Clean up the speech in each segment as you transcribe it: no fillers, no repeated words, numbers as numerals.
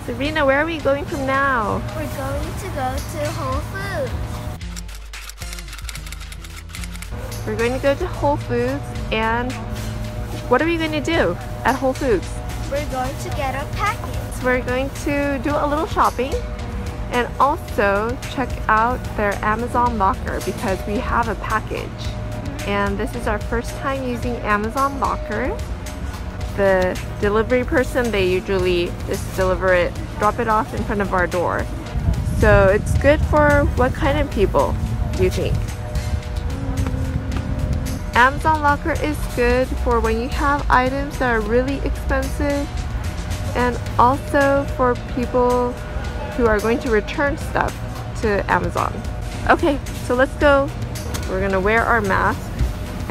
Sabrina, where are we going from now? We're going to go to Whole Foods. We're going to go to Whole Foods, and what are we going to do at Whole Foods? We're going to get a package. So we're going to do a little shopping and also check out their Amazon locker because we have a package. And this is our first time using Amazon locker. The delivery person, they usually just deliver it, drop it off in front of our door. So it's good for what kind of people do you think? Amazon locker is good for when you have items that are really expensive, and also for people who are going to return stuff to Amazon. Okay, so let's go. We're gonna wear our mask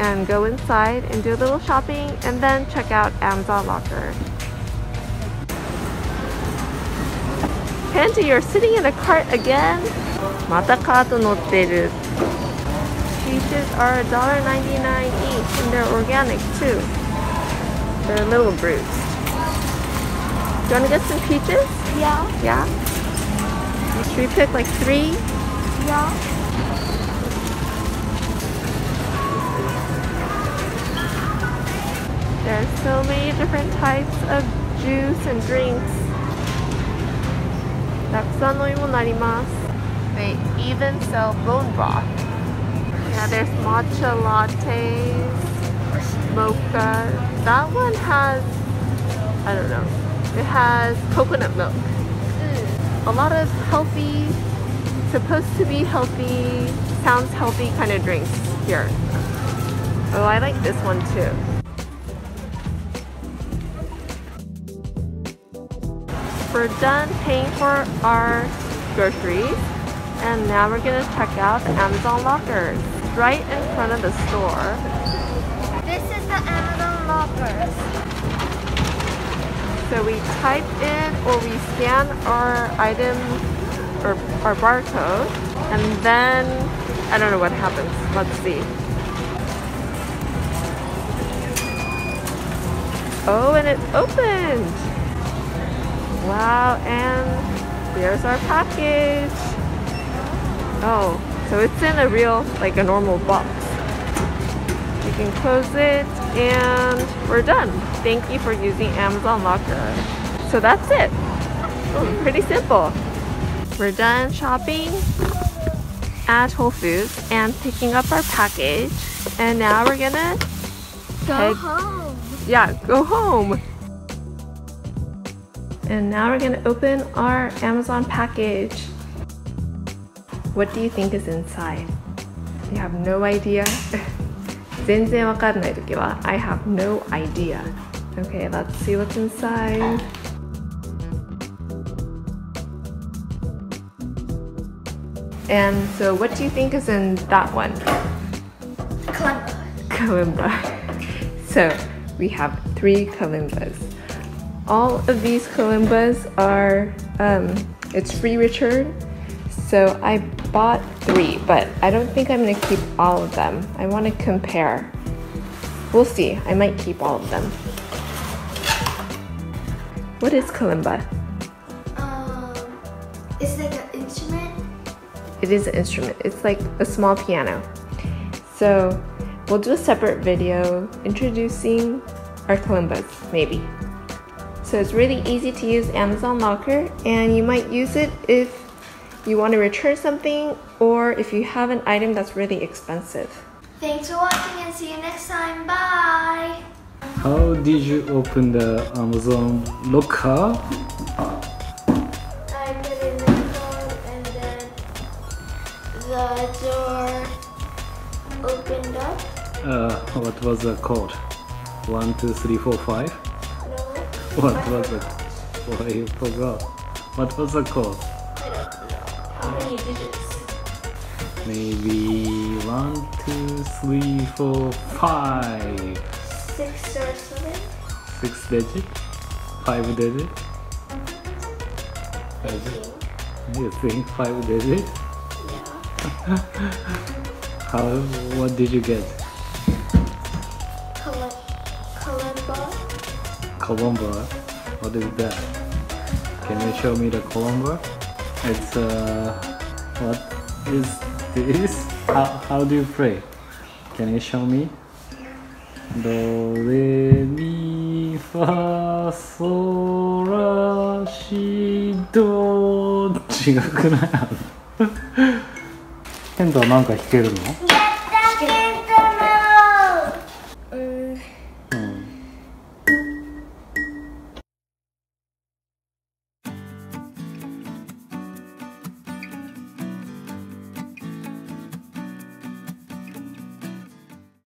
and go inside and do a little shopping and then check out Amazon locker. Kenji, you're sitting in a cart again? またカート乗ってる。Peaches are $1.99 each and they're organic too. They're a little bruised. Do you want to get some peaches? Yeah. Yeah? Should we pick like 3? Yeah. There are so many different types of juice and drinks. たくさん飲み物あります。They even sell bone broth. Yeah, there's matcha lattes, mocha. That one has, I don't know, it has coconut milk. A lot of healthy, supposed to be healthy, sounds healthy kind of drinks here. Oh, I like this one too. We're done paying for our groceries, and now we're gonna check out the Amazon lockers right in front of the store. This is the Amazon lockers. So we type in or we scan our item or our barcode, and then I don't know what happens. Let's see. Oh, and it opened. Wow, and here's our package. Oh, so it's in a real, like a normal box. You can close it and we're done. Thank you for using Amazon locker. So that's it. Pretty simple. We're done shopping at Whole Foods and picking up our package. And now we're gonna Go home. Yeah, go home. And now we're gonna open our Amazon package. What do you think is inside? You have no idea? 全然わかんないときは I have no idea. Okay, let's see what's inside. And so what do you think is in that one? Kalimba. So we have 3 kalimbas. All of these kalimbas are, it's free return. So I bought 3, but I don't think I'm gonna keep all of them. I wanna compare. We'll see, I might keep all of them. What is kalimba? It's like an instrument. It is an instrument. It's like a small piano. So we'll do a separate video introducing our kalimbas, maybe. So it's really easy to use Amazon locker, and you might use it if you want to return something or if you have an item that's really expensive. Thanks for watching and see you next time. Bye! How did you open the Amazon locker? I put in the code and then the door opened up. What was the code? 1, 2, 3, 4, 5? No, What was it? Oh, you forgot. What was the code? I don't know. How many digits? Maybe 1, 2, 3, 4, 5. 6 or 7? 6 digit? 5 digit? You think 5 digit? Yeah. What did you get? Kalimba. Colombo. What is that? Can you show me the column? It's what is this? How do you play? Can you show me? ドレミファソラシド違くない？ケントはなんか弾けるの？